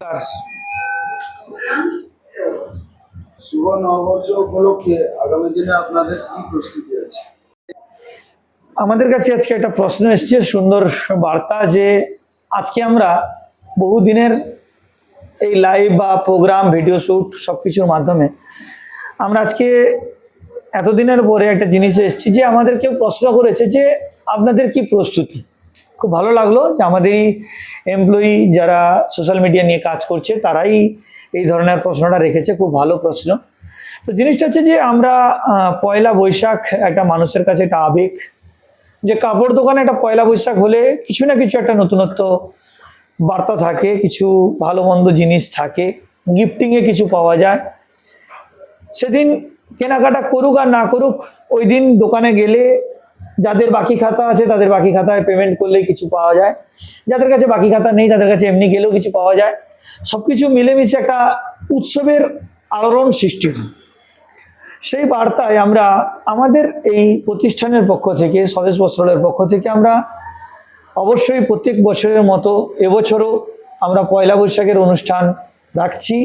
আর শুভ নববর্ষ উপলক্ষে আগামী দিনে আপনাদের কি প্রস্তুতি আছে? আমাদের কাছে আজকে একটা প্রশ্ন এসেছে, সুন্দর বার্তা, যে আজকে আমরা বহুদিনের এই লাইভ বা প্রোগ্রাম, ভিডিও শ্যুট সবকিছুর মাধ্যমে আমরা আজকে এতদিনের পরে একটা জিনিস এসেছি, যে আমাদের কেউ প্রশ্ন করেছে যে আপনাদের কি প্রস্তুতি। খুব ভালো লাগলো যে আমাদের এমপ্লয়ি যারা সোশ্যাল মিডিয়া নিয়ে কাজ করছে তারাই এই ধরনের প্রশ্নটা রেখেছে। খুব ভালো প্রশ্ন। তো জিনিসটা হচ্ছে যে আমরা পয়লা বৈশাখ একটা মানুষের কাছে একটা আবেগ, যে কাপড় দোকানে একটা পয়লা বৈশাখ হলে কিছু না কিছু একটা নতুনত্ব বার্তা থাকে, কিছু ভালো মন্দ জিনিস থাকে, গিফটিংয়ে কিছু পাওয়া যায়। সেদিন কেনাকাটা করুক আর না করুক, ওই দিন দোকানে গেলে যাদের বাকি খাতা আছে তাদের বাকি খাতায় পেমেন্ট করলেই কিছু পাওয়া যায়, যাদের কাছে বাকি খাতা নেই তাদের কাছে এমনি গেলেও কিছু পাওয়া যায়। সবকিছু মিলেমিশে একটা উৎসবের আলোড়ন সৃষ্টি হয়। সেই বার্তায় আমরা আমাদের এই প্রতিষ্ঠানের পক্ষ থেকে, স্বদেশ বস্ত্রালয়ের পক্ষ থেকে আমরা অবশ্যই প্রত্যেক বছরের মতো এবছরও আমরা পয়লা বৈশাখের অনুষ্ঠান রাখছি।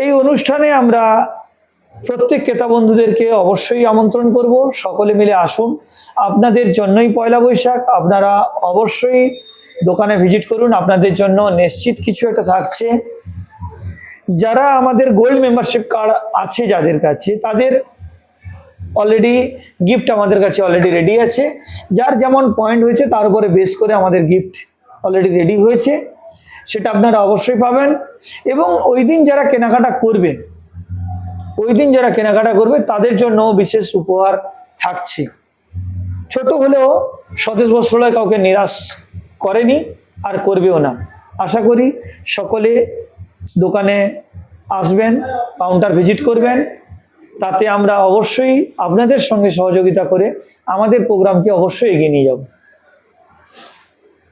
এই অনুষ্ঠানে আমরা প্রত্যেক ক্রেতা বন্ধুদেরকে অবশ্যই আমন্ত্রণ করব, সকলে মিলে আসুন। আপনাদের জন্যই পয়লা বৈশাখ, আপনারা অবশ্যই দোকানে ভিজিট করুন, আপনাদের জন্য নিশ্চিত কিছু একটা থাকছে। যারা আমাদের গোল্ড মেম্বারশিপ কার্ড আছে যাদের কাছে, তাদের অলরেডি গিফট আমাদের কাছে অলরেডি রেডি আছে। যার যেমন পয়েন্ট হয়েছে তার উপরে বেস করে আমাদের গিফট অলরেডি রেডি হয়েছে, সেটা আপনারা অবশ্যই পাবেন। এবং ওই দিন যারা কেনাকাটা করবে তাদের জন্য বিশেষ উপহার থাকছে। ছোট হলেও স্বদেশ বস্ত্রালয় কাউকে নিরাশ করেনি আর করবেও না। আশা করি সকলে দোকানে আসবেন, কাউন্টার ভিজিট করবেন, তাতে আমরা অবশ্যই আপনাদের সঙ্গে সহযোগিতা করে আমাদের প্রোগ্রামকে অবশ্যই এগিয়ে নিয়ে যাব।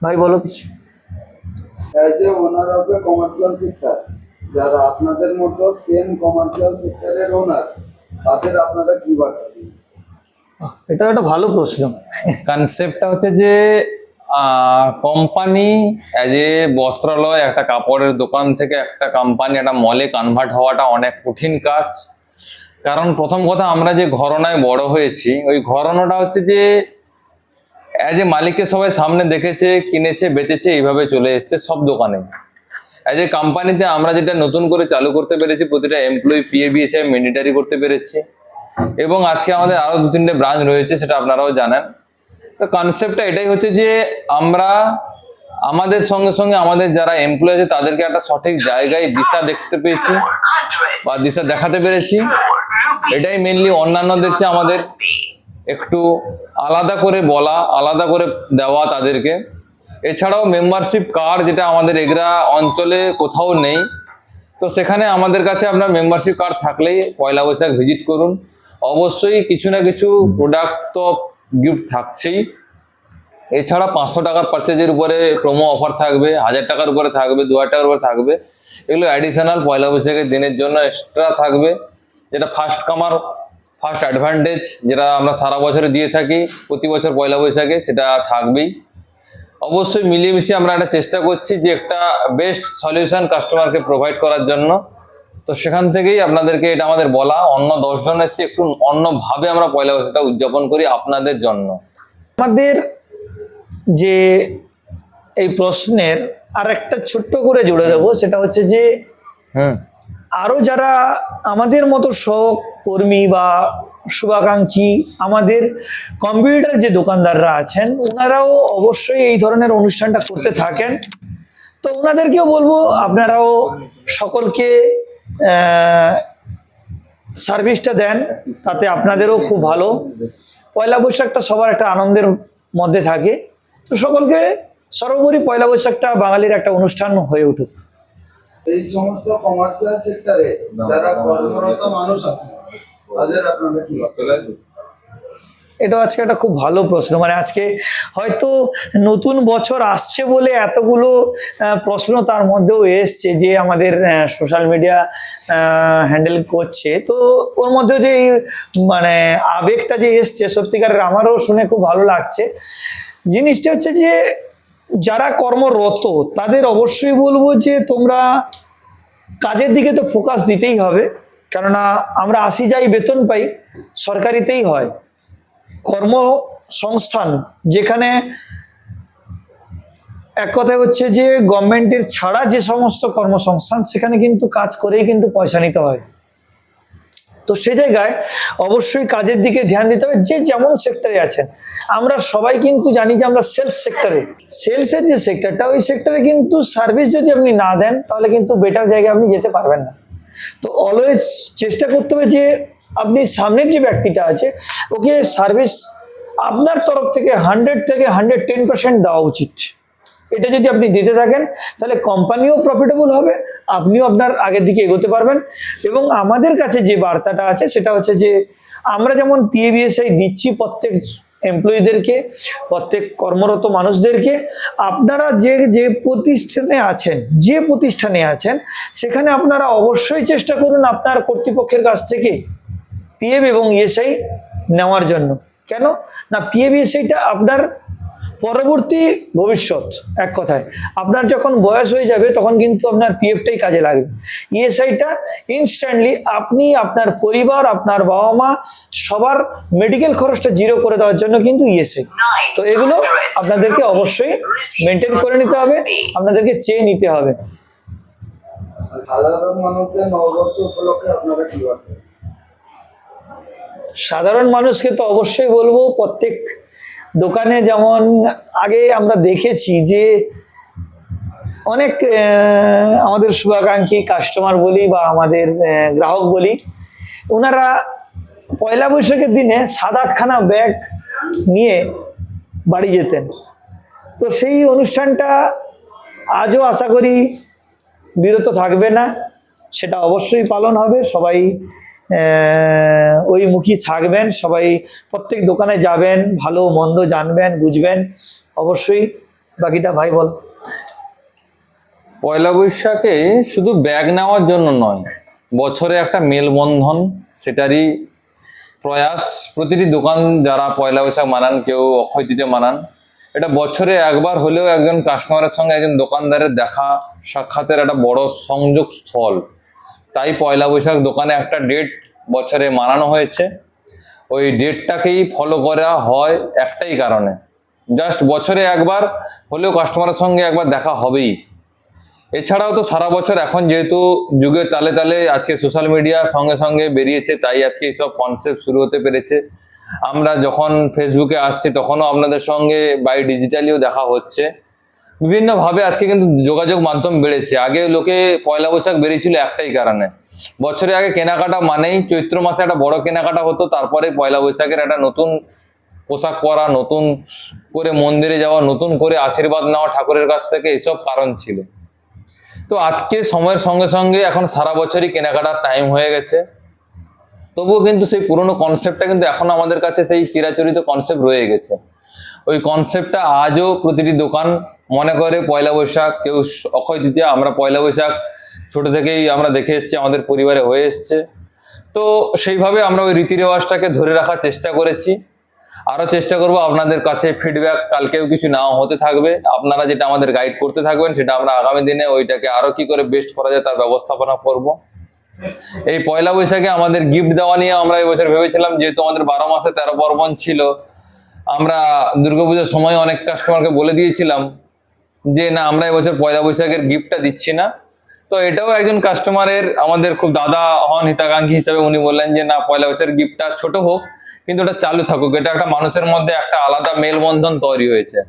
ভাই বলো কিছু। As a owner of A commercial sector, যারা আপনাদের মতো সেম কমার্শিয়াল সেক্টরের ওনার, তাদের আপনারা কি বার্তা দিন? এটা একটা ভালো প্রশ্ন। কনসেপ্টটা হচ্ছে যে কোম্পানি অ্যাজ এ বস্ত্রালয়, একটা কাপড়ের দোকান থেকে একটা কোম্পানি, একটা মলে কনভার্ট হওয়াটা অনেক কঠিন কাজ। কারণ প্রথম কথা, আমরা যে ঘরানায় বড় হয়েছি, ওই ঘরানাটা হচ্ছে যে অ্যাজ এ মালিককে সবাই সামনে দেখেছে, কিনেছে, বেচেছে, এইভাবে চলে এসছে সব দোকানে। অ্যাজ এ কোম্পানিতে আমরা যেটা নতুন করে চালু করতে পেরেছি, প্রতিটা এমপ্লয়ি PABSI ম্যান্ডেটারি করতে পেরেছি। এবং আজকে আমাদের আরো 2-3টে ব্রাঞ্চ রয়েছে, সেটা আপনারাও জানেন। তো কনসেপ্টটা এটাই হচ্ছে যে আমরা আমাদের সঙ্গে সঙ্গে আমাদের যারা এমপ্লয়ি আছে তাদেরকে একটা সঠিক জায়গায় দিশা দেখতে পেয়েছি বা দিশা দেখাতে পেরেছি। এটাই মেনলি অন্যান্যদের চেয়ে আমাদের একটু আলাদা করে বলা, আলাদা করে দেওয়া তাদেরকে। এছাড়াও মেম্বারশিপ কার্ড, যেটা আমাদের এগরা অঞ্চলে কোথাও নেই, তো সেখানে আমাদের কাছে আপনার মেম্বারশিপ কার্ড থাকলেই পয়লা বৈশাখ ভিজিট করুন। অবশ্যই কিছু না কিছু প্রোডাক্ট তো গিফট থাকছেই। এছাড়া 500 টাকার পারচেজের উপরে প্রোমো অফার থাকবে, 1000 টাকার উপরে থাকবে, 2000 টাকার উপরে থাকবে। এগুলো অ্যাডিশনাল পয়লা বৈশাখের দিনের জন্য এক্সট্রা থাকবে, যেটা ফার্স্ট কামার ফার্স্ট অ্যাডভান্টেজ, যেটা আমরা সারা বছরে দিয়ে থাকি প্রতি বছর পয়লা বৈশাখে, সেটা থাকবেই। অবশ্যই মিলিয়ে আমরা একটা চেষ্টা করছি যে একটা বেস্ট সলিউশন কাস্টমারকে প্রোভাইড করার জন্য। তো সেখান থেকেই আপনাদেরকে এটা আমাদের বলা, অন্য 10 জনের চেয়ে একটু অন্যভাবে আমরা পয়লা বৈশাখটা উদযাপন করি আপনাদের জন্য। আমাদের যে এই প্রশ্নের আর একটা ছোট্ট করে জুড়ে দেবো, সেটা হচ্ছে যে আরো যারা আমাদের মতো সহকর্মী বা শুভাকাঙ্ক্ষী, আমাদের কম্পিউটার যে দোকানদাররা আছেন, ওনারাও অবশ্যই এই ধরনের অনুষ্ঠানটা করতে থাকেন। তো ওনাদেরকেও বলবো, আপনারাও সকলকে সার্ভিসটা দেন, তাতে আপনাদেরও খুব ভালো। পয়লা বৈশাখটা সবার একটা আনন্দের মধ্যে থাকে। তো সকলকে সর্বোপরি পয়লা বৈশাখটা বাঙালির একটা অনুষ্ঠান হয়ে উঠুক। এই সমস্ত কমার্শিয়াল সেক্টরে যারা কর্মরত মানুষ আছে, তাদের আপনারা কি বার্তা দিন? এটা আজকে একটা খুব ভালো প্রশ্ন। মানে আজকে হয়তো নতুন বছর আসছে বলে এতগুলো প্রশ্ন তার মধ্যেও এসছে, যে আমাদের সোশ্যাল মিডিয়া হ্যান্ডেল করছে। তো ওর মধ্যে যে মানে আবেগটা যে এসছে, সত্যিকারের আমারও শুনে খুব ভালো লাগছে। জিনিসটা হচ্ছে যে যারা কর্মরত তাদের অবশ্যই বলবো যে তোমরা কাজের দিকে তো ফোকাস দিতেই হবে, কেননা আমরা আসি যাই বেতন পাই, সরকারিতেই হয়। কর্মসংস্থান যেখানে এক কথায় হচ্ছে যে গভর্নমেন্টের ছাড়া যে সমস্ত কর্মসংস্থান, সেখানে কিন্তু কাজ করেই কিন্তু পয়সা নিতে হয়। তো সে জায়গায় অবশ্যই কাজের দিকে ধ্যান দিতে হবে, যে যেমন সেক্টরে আছেন। আমরা সবাই কিন্তু জানি যে আমরা সেলস সেক্টরে, সেলসের যে সেক্টরটা, ওই সেক্টরে কিন্তু সার্ভিস যদি আপনি না দেন তাহলে কিন্তু বেটার জায়গায় আপনি যেতে পারবেন না। তো অলওয়েজ চেষ্টা করতে হবে যে আপনি সামনের যে ব্যক্তিটা আছে ওকে সার্ভিস আপনার তরফ থেকে 100 থেকে 110% দেওয়া উচিত। এটা যদি আপনি দিতে থাকেন তাহলে কোম্পানিও প্রফিটেবল হবে, আপনিও আপনার আগের দিকে এগোতে পারবেন। এবং আমাদের কাছে যে বার্তাটা আছে সেটা হচ্ছে যে আমরা যেমন PABSI দিচ্ছি প্রত্যেক এমপ্লয়ীদেরকে, প্রত্যেক কর্মরত মানুষদেরকে, আপনারা যে প্রতিষ্ঠানে আছেন সেখানে আপনারা অবশ্যই চেষ্টা করুন আপনার কর্তৃপক্ষের কাছ থেকে PF এবং ESI নেওয়ার জন্য। কেন না, PABSIটা আপনার পরবর্তী ভবিষ্যৎ। এক কথায় আপনার যখন বয়স হয়ে যাবে তখন কিন্তু আপনার PFটাই কাজে লাগবে। ESIটা ইনস্ট্যান্টলি আপনি, আপনার পরিবার, আপনার বাবা মা সবার মেডিকেল খরচটা জিরো করে দেওয়ার জন্য কিন্তু ESI। তো এগুলো আপনাদেরকে অবশ্যই মেনটেন করে নিতে হবে, আপনাদেরকে চেয়ে নিতে হবে। সাধারণ মানুষদের নববর্ষ উপলক্ষে আপনারা কি বার্তা? সাধারণ মানুষকে তো অবশ্যই বলবো, প্রত্যেক দোকানে যেমন আগে আমরা দেখেছি যে অনেক আমাদের শুভাকাঙ্ক্ষী কাস্টমার বলি বা আমাদের গ্রাহক বলি, ওনারা পয়লা বৈশাখের দিনে 7-8খানা ব্যাগ নিয়ে বাড়ি যেতেন। তো সেই অনুষ্ঠানটা আজও আশা করি বিরত থাকবে না, সেটা অবশ্যই পালন হবে। সবাই ওই মুখী থাকবেন, সবাই প্রত্যেক দোকানে যাবেন, ভালো মন্দ জানবেন, বুঝবেন অবশ্যই। বাকিটা ভাই বল। পয়লা বৈশাখে শুধু ব্যাগ নেওয়ার জন্য নয়, বছরে একটা মেলবন্ধন, সেটারই প্রয়াস। প্রতিটি দোকান যারা পয়লা বৈশাখ মানান, কেউ অক্ষয় তৃতীয়া মানান, এটা বছরে একবার হলেও একজন কাস্টমারের সঙ্গে একজন দোকানদারের দেখা সাক্ষাতের একটা বড় সংযোগ স্থল। তাই পয়লা বৈশাখ দোকানে একটা ডেট বছরে মানানো হয়েছে। ওই ডেটটাকেই ফলো করা হয় একটাই কারণে, জাস্ট বছরে একবার হলেও কাস্টমারের সঙ্গে একবার দেখা হবেই। এছাড়াও তো সারা বছর এখন যেহেতু যুগের তালে তালে আজকে সোশ্যাল মিডিয়ার সঙ্গে সঙ্গে বেরিয়েছে, তাই আজকে এইসব কনসেপ্ট শুরু হতে পেরেছে। আমরা যখন ফেসবুকে আসছি তখনও আপনাদের সঙ্গে বাই ডিজিটালিও দেখা হচ্ছে। বিভিন্নভাবে আজকে কিন্তু যোগাযোগ মাধ্যম বেড়েছে। আগে লোকে পয়লা বৈশাখ বেরিয়েছিল একটাই কারণে, বছরে আগে কেনাকাটা মানেই চৈত্র মাসে একটা বড় কেনাকাটা হতো, তারপরে পয়লা বৈশাখের একটা নতুন পোশাক পরা, নতুন করে মন্দিরে যাওয়া, নতুন করে আশীর্বাদ নেওয়া ঠাকুরের কাছ থেকে, এসব কারণ ছিল। তো আজকে সময়ের সঙ্গে সঙ্গে এখন সারা বছরই কেনাকাটার টাইম হয়ে গেছে, তবুও কিন্তু সেই পুরনো কনসেপ্টটা কিন্তু এখন আমাদের কাছে সেই চিরাচরিত কনসেপ্ট রয়ে গেছে। ওই কনসেপ্টটা আজও প্রতিটি দোকান মনে করে পয়লা বৈশাখ, কেউ অক্ষয় তৃতীয়া। আমরা পয়লা বৈশাখ ছোট থেকেই আমরা দেখে এসেছি, আমাদের পরিবারে হয়ে এসছে। তো সেইভাবে আমরা ওই রীতি রেওয়াজটাকে ধরে রাখার চেষ্টা করেছি। আরও চেষ্টা করব আপনাদের কাছে ফিডব্যাক কালকেও কিছু নাও হতে থাকবে। আপনারা যেটা আমাদের গাইড করতে থাকবেন সেটা আমরা আগামী দিনে ওইটাকে আরও কি করে বেস্ট করা যায় তার ব্যবস্থাপনা করব। এই পয়লা বৈশাখে আমাদের গিফট দেওয়া নিয়ে আমরা এবছর ভেবেছিলাম, যেহেতু আমাদের 12 মাসে 13 পার্বণ ছিল, আমরা দুর্গাপূজার সময় অনেক কাস্টমারকে বলে দিয়েছিলাম যে না, আমরা এবছর পয়লা বৈশাখের গিফটটা দিচ্ছি না। তো এটাও একজন কাস্টমারের, আমাদের খুব দাদা হন হিতাকাঙ্ক্ষী হিসাবে, উনি বললেন যে না, পয়লা বৈশাখের গিফটটা ছোট হোক কিন্তু এটা চালু থাকুক। এটা একটা মানুষের মধ্যে একটা আলাদা মেলবন্ধন তৈরি হয়েছে।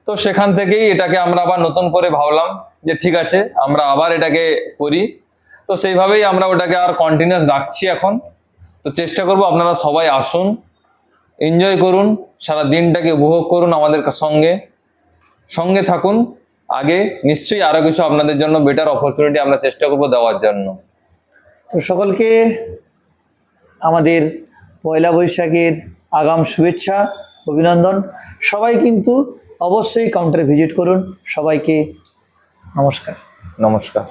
তো সেখান থেকেই এটাকে আমরা আবার নতুন করে ভাবলাম যে ঠিক আছে, আমরা আবার এটাকে করি। তো সেইভাবেই আমরা ওটাকে আর কন্টিনিউয়াস রাখছি এখন। তো চেষ্টা করব আপনারা সবাই আসুন, এনজয় করুন, সারা দিনটাকে উপভোগ করুন, আমাদের সঙ্গে থাকুন। আগে নিশ্চয়ই আরো কিছু আপনাদের জন্য বেটার অপরচুনিটি আমরা চেষ্টা করব দেওয়ার জন্য। তো সকলকে আমাদের পয়লা বৈশাখের আগাম শুভেচ্ছা, অভিনন্দন। সবাই কিন্তু অবশ্যই কাউন্টারে ভিজিট করুন। সবাইকে নমস্কার। নমস্কার।